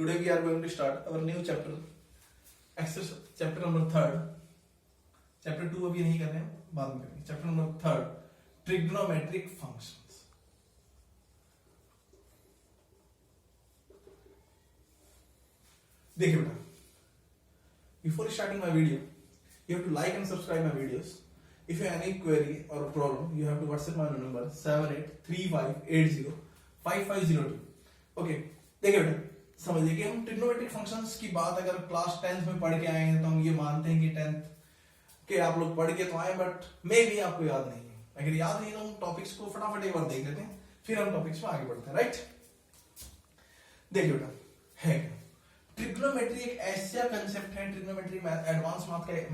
Today we are going to start our new chapter, exercise chapter number 3rd. Chapter 2 अभी नहीं कर रहे हैं, बाद में करेंगे. Chapter number 3rd, trigonometric functions. देखिए बेटा, before starting my video, you have to like and subscribe my videos. If you have any query or problem, you have to WhatsApp my number 7835805502. Okay, देखिए बेटा, समझिए कि हम trigonometric functions की बात अगर क्लास 10th में पढ़ के आए हैं तो हम ये मानते हैं कि 10th के आप लोग पढ़ के तो आए, बट मे भी आपको याद नहीं है. अगर याद नहीं तो हम टॉपिक्स को फटाफट एक बार देख लेते हैं, फिर हम टॉपिक्स में आगे बढ़ते हैं. राइट, देखिए बेटा, है ट्रिग्नोमेट्री एक ऐसा कंसेप्ट है, ट्रिग्नोमेट्री एडवांस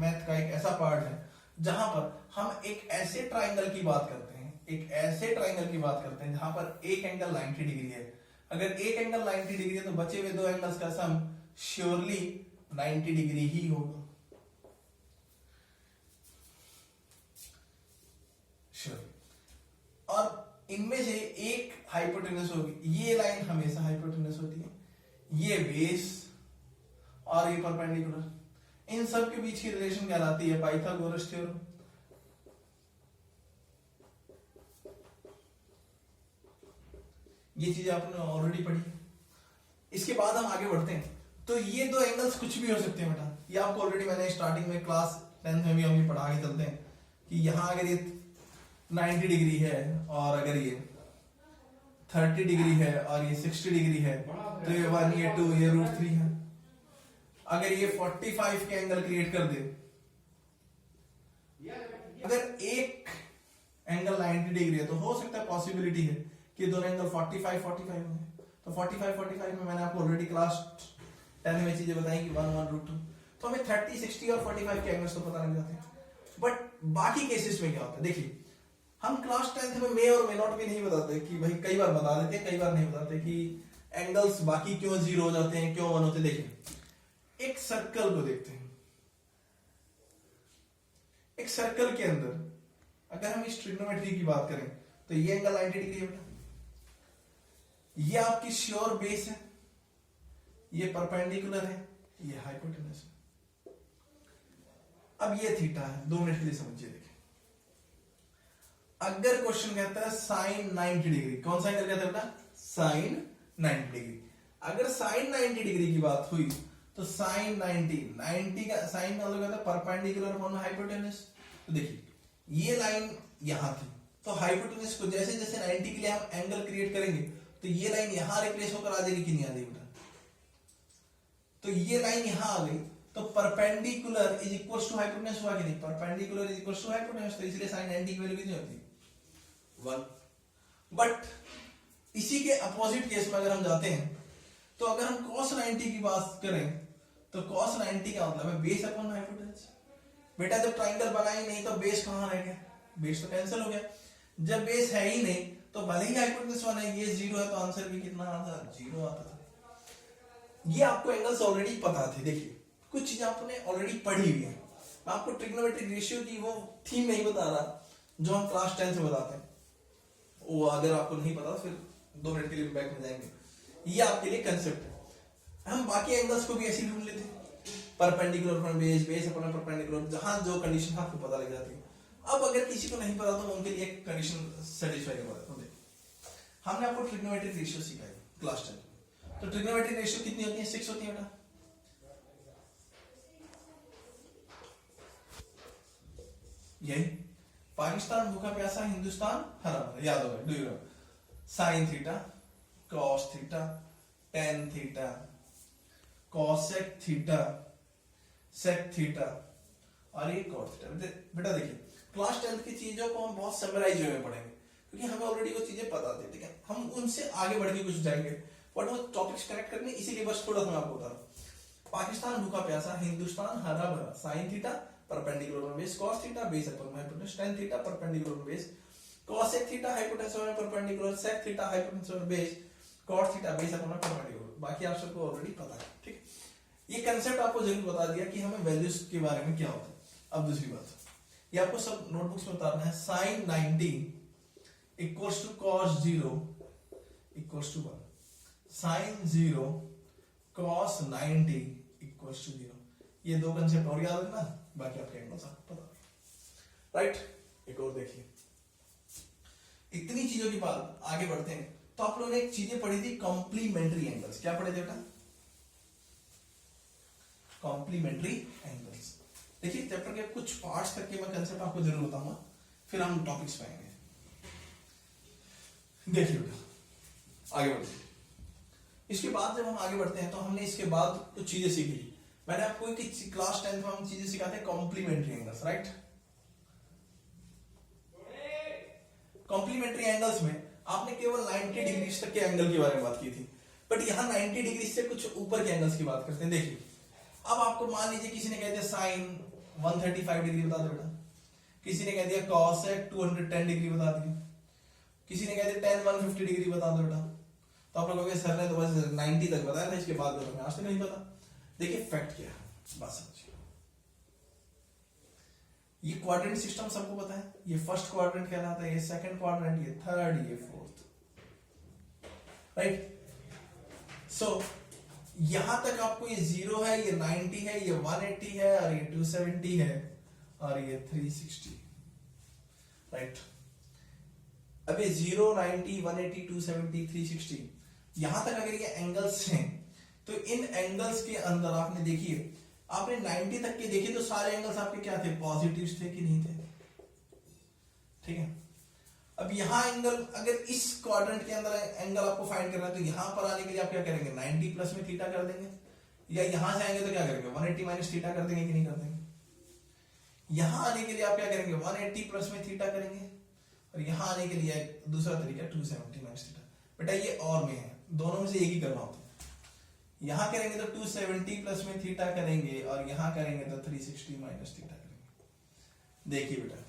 मैथ का एक ऐसा पार्ट है जहां पर हम एक ऐसे ट्राइंगल की बात करते हैं, जहां पर एक एंगल 90 डिग्री है. अगर एक एंगल 90 डिग्री है तो बचे हुए दो एंगल्स का सम श्योरली 90 डिग्री ही होगा. श्योर. और इनमें से एक हाइपोटेन्यूस होगी. ये लाइन हमेशा हाइपोटेन्यूस होती है, ये बेस और ये परपेंडिकुलर. इन सब के बीच की रिलेशन कहलाती है पाइथागोरस थ्योरम. ये चीजें आपने ऑलरेडी पढ़ी है. इसके बाद हम आगे बढ़ते हैं. तो ये दो एंगल्स कुछ भी हो सकते हैं बेटा. ये आपको ऑलरेडी मैंने स्टार्टिंग में क्लास 10th में भी हम ये पढ़ा के चलते हैं कि यहां अगर ये 90 डिग्री है और अगर ये 30 डिग्री है और ये 60 डिग्री है तो ये 1 ये 2 ये √3 है. अगर ये 45 के एंगल क्रिएट कर दे, अगर एक एंगल 90 डिग्री है तो हो सकता है पॉसिबिलिटी है कि दोनों एंगल 45 होंगे. तो 45 में मैंने आपको ऑलरेडी क्लास 10 में चीजें बताई कि 1 √2. तो हमें 30, 60 और 45 के एंगल्स तो पता लग जाते हैं. बट बाकी केसेस में क्या होता है, देखिए हम क्लास 10th में मे और मे नॉट भी नहीं बताते कि भाई, कई बार बता देते हैं, कई बार नहीं बताते कि एंगल्स बाकी क्यों 0 हो जाते हैं, क्यों 1 होते हैं. देखिए एक सर्कल को देखते हैं. एक सर्कल के अंदर अगर हम इस ट्रिग्नोमेट्री की बात करें तो ये एंगल 90 डिग्री है. ये आपकी श्योर बेस है, ये परपेंडिकुलर है, ये हाइपोटेन्यूस है. अब ये थीटा है. 2 मिनट के लिए समझिए. देखिए अगर क्वेश्चन कहता है साइन 90 डिग्री, कौन सा एंगल कहता है बेटा? Sine 90 degree. अगर साइन 90 डिग्री की बात हुई तो साइन 90 का साइन का मतलब कहता है परपेंडिकुलर अपॉन हाइपोटेन्यूस. तो देखिए ये लाइन यहां थी, तो हाइपोटेन्यूस को जैसे जैसे 90 के लिए हम एंगल क्रिएट करेंगे तो ये लाइन यहां रिप्लेस होकर आ जाएगी कि नहीं आ जाएगी बेटा? तो ये लाइन यहां आ गई तो perpendicular is equals to hypotenuse हुआ कि नहीं? Perpendicular is equals to hypotenuse. तो इसलिए sin 90 की वैल्यू कितनी होती है? 1. बट इसी के अपोजिट केस में अगर हम जाते हैं तो अगर हम cos 90 की बात करें तो cos 90 का मतलब है बेस अपॉन हाइपोटेन्यूस. बेटा जब ट्राइंगल बना ही नहीं तो बेस कहां रह गया? बेस तो कैंसिल हो गया. जब बेस है ही नहीं तो भले ही हाइपोटेन्यूस 1 है, ये 0 है, तो आंसर भी कितना आता? 0 आता था. ये आपको एंगल्स ऑलरेडी पता थे. देखिए कुछ चीजें आपने ऑलरेडी पढ़ी हुई है. मैं आपको ट्रिग्नोमेट्रिक रेशियो की वो थीम नहीं बता रहा जो हम क्लास 10 में बताते हैं. वो अगर आपको नहीं पता फिर 2 मिनट के लिए बैक में जाएंगे. ये आपके लिए कंसेप्ट है. हम बाकी एंगल्स को भी ऐसे ही ढूंढ लेते हैं, perpendicular upon base, base upon perpendicular, जहां जो कंडीशन आपको पता लग जाती है. अब अगर किसी को नहीं पता तो उनके लिए एक कंडीशन सेटिस्फाई करवा देता हूं. हमने आपको ट्रिग्नोमेट्रिक रेशियो सिखाई क्लास 10 में. तो ट्रिग्नोमेट्रिक रेशियो कितनी होती है? 6 होती है बेटा. यही पाकिस्तान भूखा प्यासा, हिंदुस्तान हरा भरा. याद होगा. Do you know sine theta, cos theta, tan theta, cosec theta, sec theta और ये कॉट थीटा. बेटा देखिए क्लास 10th की चीजों को हम बहुत समराइज वे में पढ़ेंगे क्योंकि हमें ऑलरेडी वो चीजें पता थी. ठीक है, हम उनसे आगे बढ़ के कुछ जाएंगे बट वो टॉपिक्स कनेक्ट करने, इसीलिए बस थोड़ा सा मैं आपको बता रहा हूं. पाकिस्तान भूखा प्यासा, हिंदुस्तान हरा भरा, sine theta perpendicular base, cos theta base upon hypotenuse, tan theta perpendicular base, cosec theta hypotenuse upon perpendicular, sec theta hypotenuse upon base, cot theta base upon perpendicular. बाकी आप सबको ऑलरेडी पता है. ठीक, ये कांसेप्ट आपको जरूर बता दिया कि हमें वैल्यूज के बारे में क्या होता है. अब दूसरी बात, ये आपको सब नोटबुक्स में उतारना है. Sine 90 equals to cos 0 equals to 1. Sine 0 cos 90 equals to 0। ये दो कंसेप्ट और याद रखना, बाकी आपके एंगल्स आपको पता, राइट। एक और देखिए, इतनी चीजों के बाद आगे बढ़ते हैं। तो आप लोगों ने एक चीजें पढ़ी थी, कॉम्प्लीमेंट्री एंगल्स। क्या पढ़े थे बेटा? Complementary angles. देखिए चैप्टर के कुछ पार्ट्स तक के मैं कंसेप्ट आपको जरूर बताऊंगा, फिर हम टॉपिक्स पे आएंगे। देखिए बेटा आगे बढ़ते हैं। इसके बाद जब हम आगे बढ़ते हैं तो हमने इसके बाद कुछ चीजें सीखी। मैंने आपको क्लास 10 में हम चीजें सिखाते हैं complementary angles, right. Complementary angles में आपने केवल 90 डिग्री तक के एंगल के बारे में बात की थी, बट यहाँ 90 डिग्री से कुछ ऊपर के एंगल्स की बात करते हैं। देखिए अब आपको मान लीजिए किसी ने कह दिया साइन 135 डिग्री बता दो बेटा, किसी ने कह दिया कॉस 210 डिग्री बता दिया, किसी ने कह दिया tan 150 डिग्री बता दो बेटा। तो आप लोग कहोगे सर ने तो बस 90 तक बताया था, इसके बाद हमें आज तक नहीं पता। देखिए फैक्ट क्या है, बात समझिए। ये क्वाड्रेंट सिस्टम सबको पता है, ये फर्स्ट क्वाड्रेंट कहलाता है, ये सेकंड क्वाड्रेंट, ये थर्ड, ये फोर्थ, राइट। सो यहां तक आपको ये 0 है, ये 90 है, ये 180 है, और ये 270 है, और ये 360, राइट। अब ये 0, 90, 180, 270, 360, यहां तक अगर ये एंगल्स हैं तो इन एंगल्स के अंदर आपने देखिए, आपने 90 तक के देखे तो सारे एंगल्स आपके क्या थे, पॉजिटिव थे कि नहीं थे, ठीक है। अब यहां एंगल, अगर इस क्वाड्रेंट के अंदर एंगल आपको फाइंड करना है तो यहां पर आने के लिए आप क्या करेंगे, 90 प्लस में थीटा कर देंगे, या यहां से आएंगे तो क्या करेंगे, 180 माइनस थीटा कर देंगे कि नहीं कर देंगे। यहां आने के लिए आप क्या करेंगे, 180 प्लस में थीटा करेंगे, और यहां आने के लिए दूसरा तरीका 270 माइनस थीटा। बेटा ये और में है, दोनों में से एक ही करना होता है। यहां करेंगे तो 270 प्लस में थीटा करेंगे, और यहां करेंगे तो 360 माइनस थीटा करेंगे। देखिए बेटा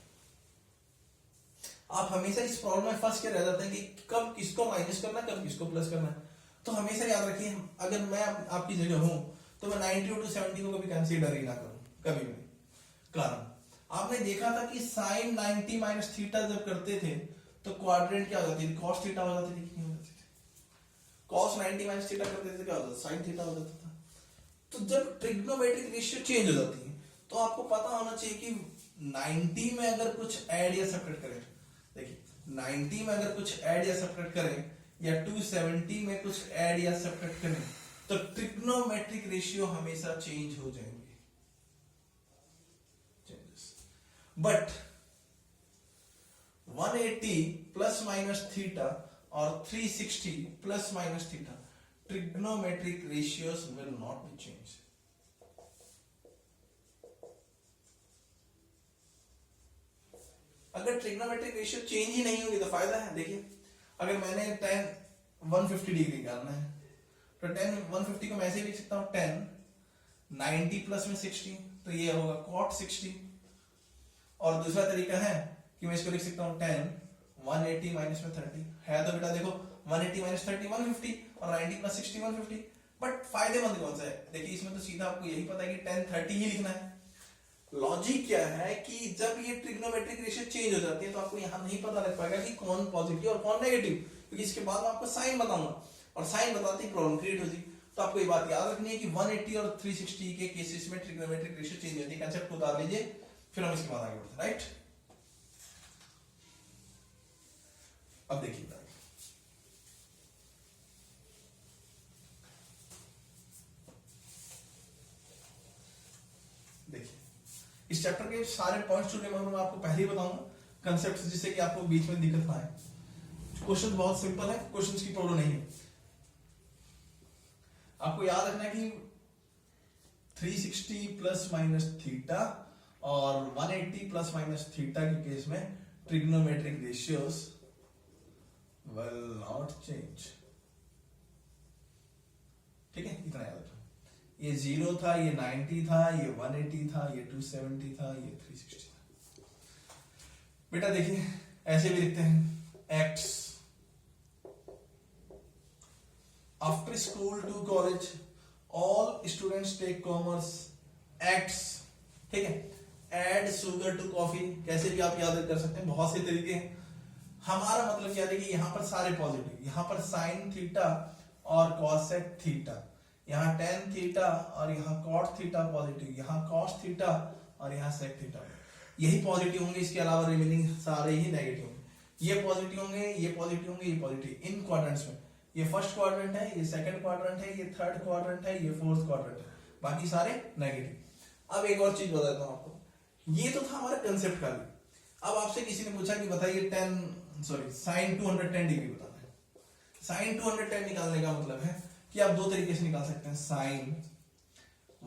आप हमेशा इस प्रॉब्लम में फंस के रह जाते हैं कि कब किसको माइनस करना है, कब किसको प्लस करना है। तो हमेशा याद रखिए, अगर मैं आपकी जगह हूं तो मैं 90 और 270 को कभी कंसीडर ही ना करूं, कभी भी। कारण आपने देखा था कि साइन 90 माइनस थीटा जब करते थे तो क्वाड्रेंट क्या हो जाती थी, कॉस थीटा हो जाती थी कि नहीं हो जाती थी। कॉस 90 माइनस थीटा करते थे क्या हो जाता, साइन थीटा हो जाता था। तो जब ट्रिग्नोमेट्रिक रेशियो चेंज हो जाती है तो आपको पता होना चाहिए कि 90 में अगर कुछ ऐड या सब्ट्रैक्ट करें, देखिए 90 में अगर कुछ ऐड या सब्ट्रैक्ट करें, या 270 में कुछ ऐड या सब्ट्रैक्ट करें, तो ट्रिग्नोमेट्रिक रेशियो हमेशा चेंज हो जाएंगे। बट 180 प्लस माइनस थीटा और 360 plus minus theta, trigonometric ratios will not be change. अगर ट्रिग्नोमेट्रिक रेशियो चेंज ही नहीं होगी तो फायदा है। देखिए अगर मैंने tan 150 डिग्री निकालना है तो tan 150 को मैं ऐसे लिख सकता हूं, tan 90 प्लस में 60, तो ये होगा cot 60। और दूसरा तरीका है कि मैं इसको लिख सकता हूं tan 180 माइनस में 30 है। तो बेटा देखो 180 माइनस 30 150, और 90 प्लस 60 150। बट फायदेमंद कौन सा है, देखिए इसमें तो सीधा आपको यही पता है कि tan 30 ही लिखना है। लॉजिक क्या है कि जब ये ट्रिग्नोमेट्रिक रेशियो चेंज हो जाती है तो आपको यहां नहीं पता लग पाएगा कि कौन पॉजिटिव और कौन नेगेटिव, क्योंकि इसके बाद मैं आपको साइन बताऊंगा, और साइन बताते ही प्रॉब्लम क्रिएट होगी। तो आपको ये बात याद रखनी है कि 180 और 360 के केसेस में ट्रिग्नोमेट्रिक रेशियो चेंज होती है। कंसेप्ट को उतार लीजिए, फिर हम इसके बाद आगे बढ़ते हैं, राइट। अब देखिए इस चैप्टर के सारे पॉइंट्स जो मैं आपको पहले ही बताऊंगा, कंसेप्ट, जिससे कि आपको बीच में दिक्कत ना आए। क्वेश्चन बहुत सिंपल है, क्वेश्चंस की प्रॉब्लम नहीं है। आपको याद रखना है कि 360 प्लस माइनस थीटा और 180 प्लस माइनस थीटा के केस में trigonometric ratios will not change. ठीक है, इतना याद रखना। ये 0 था, ये 90 था, ये 180 था, ये 270 था, ये 360 था। बेटा देखिए ऐसे भी लिखते हैं, acts after school to college all students take commerce acts. ठीक है, एड शुगर टू कॉफी, कैसे भी आप याद कर सकते हैं, बहुत से तरीके हैं। हमारा मतलब क्या है कि यहां पर सारे पॉजिटिव, यहां पर साइन थीटा और कॉसेक थीटा, यहाँ टेन थीटा और यहाँ कॉट थीटा पॉजिटिव, यहाँ कॉस थीटा और यहाँ सेक थीटा, यही पॉजिटिव होंगे, इसके अलावा रिमेनिंग सारे ही नेगेटिव होंगे। ये पॉजिटिव होंगे, ये पॉजिटिव होंगे, ये पॉजिटिव इन क्वाड्रेंट्स में। ये फर्स्ट क्वाड्रेंट है, ये सेकंड क्वाड्रेंट है, ये थर्ड क्वाड्रेंट है, ये फोर्थ क्वाड्रेंट है, बाकी सारे नेगेटिव। अब एक और चीज बताता हूं आपको, ये तो था हमारा कंसेप्ट का भी। अब आपसे किसी ने पूछा कि बताइए साइन 210 डिग्री बताना है। साइन 210 निकालने का मतलब है कि आप दो तरीके से निकाल सकते हैं, साइन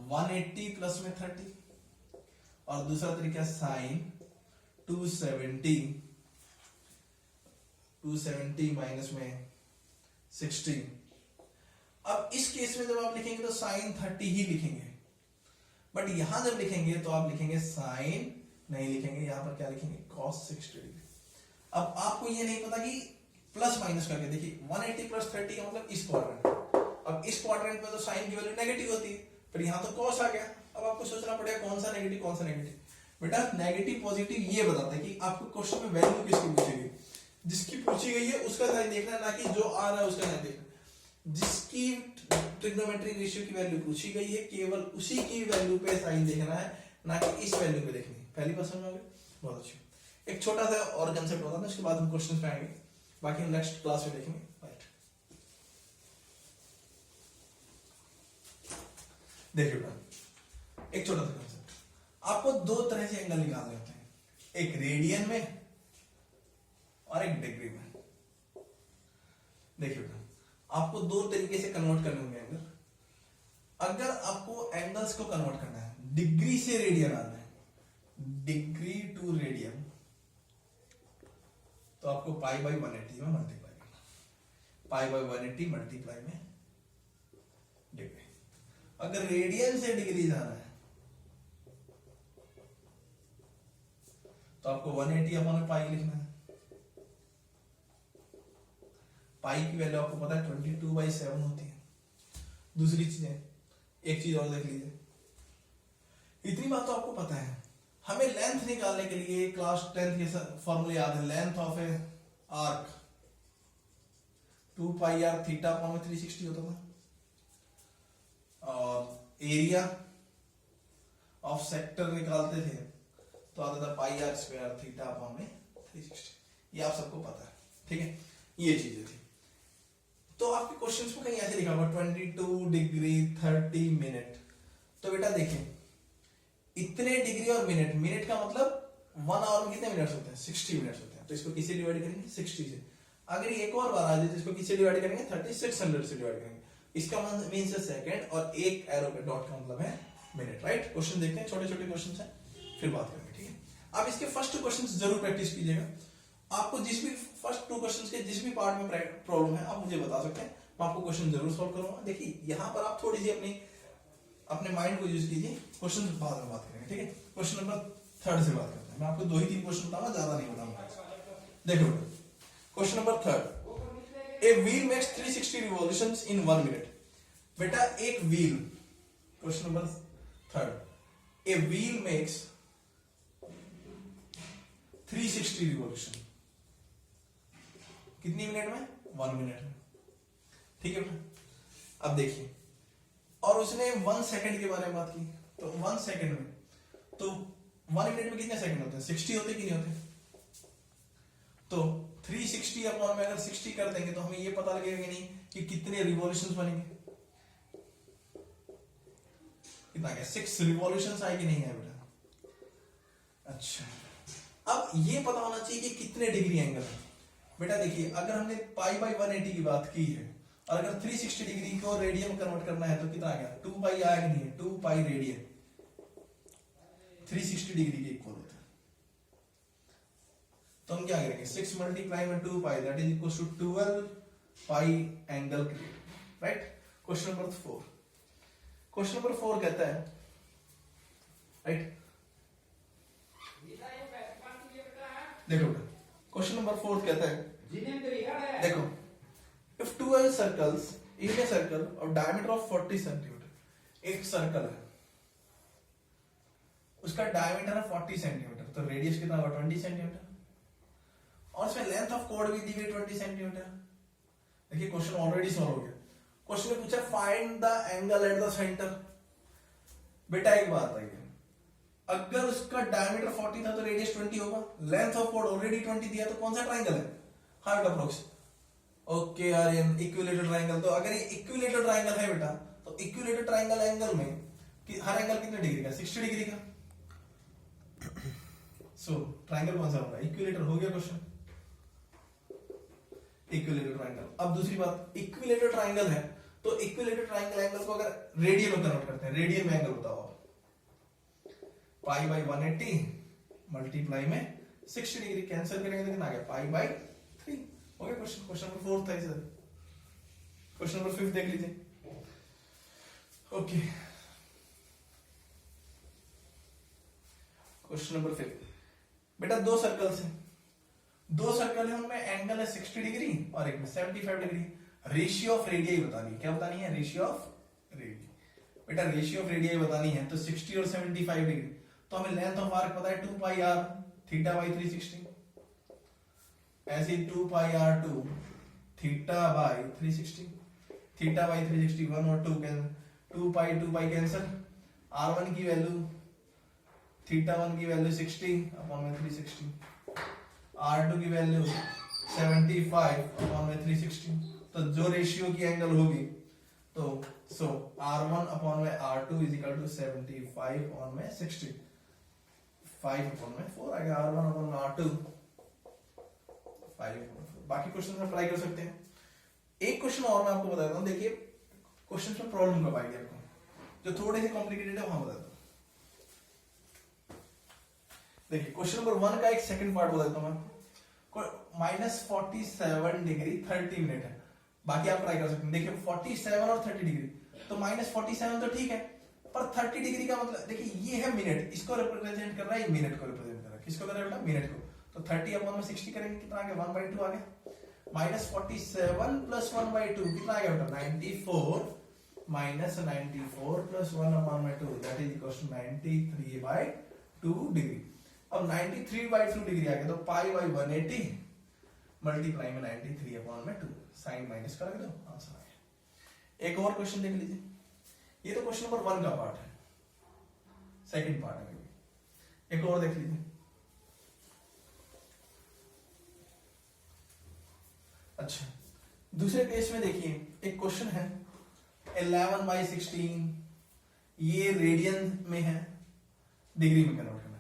180 प्लस में 30 और दूसरा तरीका साइन 270 माइनस में 60। अब इस केस में जब आप लिखेंगे तो साइन 30 ही लिखेंगे, बट यहां जब लिखेंगे तो आप लिखेंगे साइन नहीं लिखेंगे, यहां पर क्या लिखेंगे, cos 60 डिग्री। अब आपको ये नहीं पता कि प्लस माइनस करके देखिए, 180 प्लस 30 का मतलब इस क्वाड्रेंट। अब इस क्वाड्रेंट में तो साइन की वैल्यू नेगेटिव होती है, पर यहां तो cos आ गया। अब आपको सोचना पड़ेगा कौन सा नेगेटिव कौन सा नेगेटिव। बेटा नेगेटिव पॉजिटिव ये बताता है कि आपको क्वेश्चन में वैल्यू किसकी पूछी गई, जिसकी पूछी गई है उसका साइन देखना, ना कि जो आ रहा है उसका साइन देखना। जिसकी ट्रिग्नोमेट्रिक रेशियो की वैल्यू पूछी गई है केवल उसी की वैल्यू पे साइन देखना है, ना कि इस वैल्यू पे देखनी है। पहली बात समझ में आ गई, बहुत अच्छी। एक छोटा सा और कंसेप्ट होता है, उसके बाद हम क्वेश्चंस पे आएंगे, बाकी हम नेक्स्ट क्लास में देखेंगे। राइट, देखिए बेटा एक छोटा सा कंसेप्ट, आपको दो तरह से एंगल निकालने होते हैं, एक रेडियन में और एक डिग्री में। देखिए बेटा आपको दो तरीके से कन्वर्ट करने होंगे एंगल। अगर आपको एंगल्स को कन्वर्ट करना है, डिग्री से रेडियन आना है, डिग्री टू रेडियन, तो आपको पाई बाई 180 में मल्टीप्लाई करना, पाई बाई 180 मल्टीप्लाई में डिग्री। अगर रेडियन से डिग्री जाना है तो आपको 180 अपॉन पाई लिखना है। पाई की वैल्यू आपको पता है 22/7 होती है। दूसरी चीज है, एक चीज और देख लीजिए, इतनी बात तो आपको पता है, हमें लेंथ निकालने के लिए क्लास 10 के फॉर्मूले याद है। Length of a arc 2 pi r theta upon 360 होता था, और एरिया ऑफ सेक्टर निकालते थे तो आता था पाई आर स्क्वायर थीटा अपॉन 360। ये आप सबको पता है, ठीक है, ये चीजें थी। तो आपके क्वेश्चंस में कहीं ऐसे लिखा होगा 22 डिग्री 30 मिनट। तो बेटा देखिए इतने डिग्री और मिनट, मिनट का मतलब 1 आवर में कितने मिनट्स होते हैं, 60 मिनट्स होते हैं। तो इसको किससे डिवाइड करेंगे, 60 से। अगर ये एक और बार आ जाए तो इसको किससे डिवाइड करेंगे, 3600 से डिवाइड करेंगे। इसका मीन्स है सेकंड, और एक एरो पे डॉट का मतलब है मिनट। राइट, क्वेश्चन देखते हैं, छोटे छोटे क्वेश्चन है, फिर बात करेंगे, ठीक है। आप इसके फर्स्ट क्वेश्चन जरूर प्रैक्टिस कीजिएगा। आपको जिस भी फर्स्ट 2 क्वेश्चंस के जिस भी पार्ट में प्रॉब्लम है आप मुझे बता सकते हैं, मैं आपको क्वेश्चन जरूर सॉल्व करूंगा। देखिए यहाँ पर आप थोड़ी सी अपने माइंड को यूज कीजिए, क्वेश्चन बाद में बात करेंगे, ठीक है। क्वेश्चन नंबर 3 से बात करते हैं, मैं आपको 2 ही 3 क्वेश्चन बताऊंगा, ज्यादा नहीं बताऊंगा। देखो question number 3, a wheel makes 360 revolutions in 1 minute. बेटा एक wheel, question number 3, a wheel makes 360 revolution कितनी मिनट में, 1 मिनट में, ठीक है। अब देखिए, और उसने 1 सेकंड के बारे में बात की, तो 1 सेकंड में, तो 1 मिनट में कितने सेकंड होते हैं, 60 होते कि नहीं होते। तो 360 अपॉन में अगर 60 कर देंगे तो हमें ये पता लगेगा कि नहीं कि कितने रिवॉल्यूशंस बनेंगे, कितना क्या 6 रिवॉल्यूशंस आए कि नहीं है बेटा। अच्छा, अब ये पता होना चाहिए कि कितने डिग्री एंगल है। बेटा देखिए अगर हमने पाई बाई 180 की बात की है, और अगर 360 डिग्री को रेडियन में कन्वर्ट करना है तो कितना आ गया, 2 पाई आया कि नहीं है, 2 पाई रेडियन 360 डिग्री के इक्वल होता है। तो हम क्या करेंगे, 6 मल्टीप्लाई में 2 pi that is equal to 12 pi angle create. Right, question number 4, question number 4 कहता है, राइट, देखो क्वेश्चन नंबर 4 कहता है, देखो if 12 circles in a circle of diameter of 40 centimeter, एक सर्कल है उसका डायमीटर है 40 सेंटीमीटर, तो रेडियस कितना होगा 20 सेंटीमीटर, और उसमें लेंथ ऑफ कोड भी दी गई 20 सेंटीमीटर। देखिए क्वेश्चन ऑलरेडी सॉल्व हो गया। क्वेश्चन में पूछा find the angle at the centre. बेटा एक बात है, अगर उसका डायमीटर 40 था तो रेडियस 20 होगा, लेंथ ऑफ कोड ऑलरेडी 20 दिया, तो कौन सा ट्राइंगल है? हार्ट अप्रोक्स। Okay Aryan, equilateral triangle. तो अगर ये इक्विलेटरल ट्राइंगल है बेटा, तो इक्विलेटरल ट्राइंगल एंगल में कि हर एंगल कितने डिग्री का? 60 डिग्री का। सो ट्राइंगल कौन सा होगा? इक्विलेटर। हो गया क्वेश्चन, इक्विलेटरल ट्राइंगल। अब दूसरी बात, इक्विलेटरल ट्राइंगल है तो इक्विलेटरल ट्राइंगल एंगल को अगर रेडियन में कन्वर्ट करते हैं, रेडियन में एंगल बताओ, पाई बाई 180 मल्टीप्लाई में 60 डिग्री, कैंसिल करेंगे तो कितना आ गया? Pi by 3। हो गया क्वेश्चन। क्वेश्चन नंबर 4 था सर। क्वेश्चन नंबर 5 देख लीजिए। Okay, question number 5। बेटा दो सर्कल्स हैं, दो सर्कल है, उनमें एंगल है 60 डिग्री और एक में 75 डिग्री। रेशियो ऑफ रेडियाई बतानी है। क्या बतानी है? Ratio of radii. बेटा रेशियो ऑफ रेडियाई बतानी है तो 60 और 75 डिग्री, तो हमें लेंथ ऑफ आर्क पता है 2 पाई आर थीटा बाई 360, ऐसे 2 pi or 2 theta by 360, theta by 360 1 और 2 कैंसिल, 2 पाई कैंसिल, r1 की वैल्यू थीटा 1 की वैल्यू 60 अपॉन में 360, r2 की वैल्यू 75 अपॉन में 360। तो जो रेशियो की एंगल होगी तो सो r1 अपॉन में r2 is equal to 75 upon में 60, 5 अपॉन में 4 आ गया, r1 अपॉन में r2 5 अपॉन 4। बाकी क्वेश्चन हम ट्राई कर सकते हैं। एक क्वेश्चन और मैं आपको बता देता हूं, देखिए क्वेश्चन में प्रॉब्लम कब आएगी आपको, जो थोड़े से कॉम्प्लिकेटेड है वहां बता देता हूं। देखिए क्वेश्चन नंबर 1 का एक सेकंड पार्ट बता देता हूं मैं। -47 डिग्री 30 मिनट है, बाकी आप ट्राई कर सकते हैं। देखिए 47 और 30 डिग्री, तो -47 तो ठीक है, पर 30 डिग्री का मतलब देखिए ये है मिनट, इसको रिप्रेजेंट कर रहा है, मिनट को रिप्रेजेंट कर रहा है। किसको कर रहा है बेटा? मिनट को। तो 30 अपॉन में 60 करेंगे, कितना आ गया? 1/2 आ गया। -47 प्लस 1/2 कितना आ गया बेटा? 94 -94 प्लस 1 अपॉन में 2 that is equal to 93/2 degree. अब 93/2 डिग्री आ गया, तो पाई बाई 180 मल्टीप्लाई में 93 अपॉन में 2, साइन माइनस कर दो, आंसर आ गया। एक और क्वेश्चन देख लीजिए, ये तो क्वेश्चन नंबर 1 का पार्ट है, सेकंड पार्ट है। एक और देख लीजिए। अच्छा, दूसरे पेज में देखिए एक क्वेश्चन है 11/16, ये रेडियन में है, डिग्री में कन्वर्ट करना है।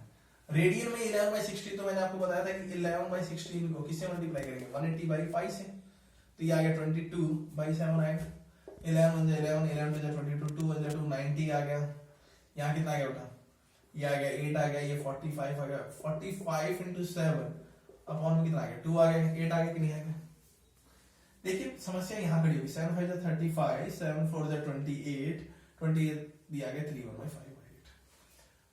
रेडियन में 11/16, तो मैंने आपको बताया था कि 11/16 को किससे मल्टीप्लाई करेंगे? 180/5 से, तो ये आ गया 22/7 आएगा। 11 1 11 11 2 22 2 1 2 90 आ गया। यहाँ कितना आ गया बेटा? ये आ गया 8 आ गया, ये 45 आ गया। 45 इंटू 7 अपॉन में कितना आ गया? 2 आ गया। 8 आ गया कि नहीं आ गया? देखिए समस्या यहाँ खड़ी होगी। 7 5 35, 7 4 28, 28 दिया गया 3 1/5।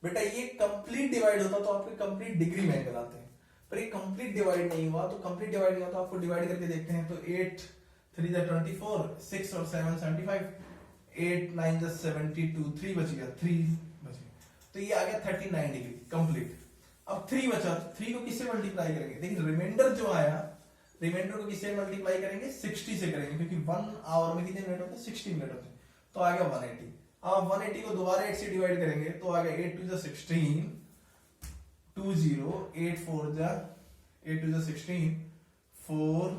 बेटा ये कंप्लीट डिवाइड होता तो आपके कंप्लीट डिग्री में एंगल आते हैं, पर ये कंप्लीट डिवाइड नहीं हुआ। तो कंप्लीट डिवाइड नहीं हुआ तो आपको डिवाइड करके देखते हैं। तो 8 3 24, 6 और 7 75, 8 9 72, 3 बच गया, 3 बच गया। तो ये आ गया 39 डिग्री कंप्लीट। अब 3 बचा, 3 को किससे मल्टीप्लाई करेंगे? देखिए रिमाइंडर जो आया, रिमाइंडर को किससे मल्टीप्लाई करेंगे? 60 से करेंगे, क्योंकि 1 आवर में कितने मिनट होते हैं? 60 मिनट होते हैं। तो आ गया 180। अब 180 को दोबारा 8 से डिवाइड करेंगे, तो आ गया 8 2 16, 20, 8 4 8 2 16, 4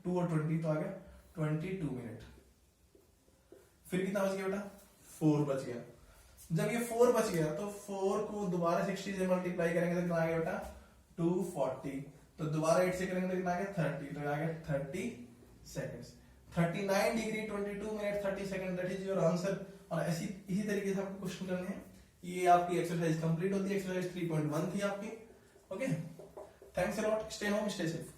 2 और 20, तो आ गया 22 मिनट। फिर कितना बच गया बेटा? 4 बच गया। जब ये 4 बच गया तो 4 को दोबारा 60 से मल्टीप्लाई करेंगे तो कितना आ गया बेटा? 240। तो दोबारा 8 से करेंगे तो कितना आ गया? 30। तो आ गया 30 seconds. 39 degree 22 minute 30 second, that is your answer. और ऐसी इसी तरीके से आपको क्वेश्चन करने हैं। ये आपकी एक्सरसाइज कंप्लीट होती है। एक्सरसाइज 3.1 थी आपकी। Okay, thanks a lot, stay home, stay safe.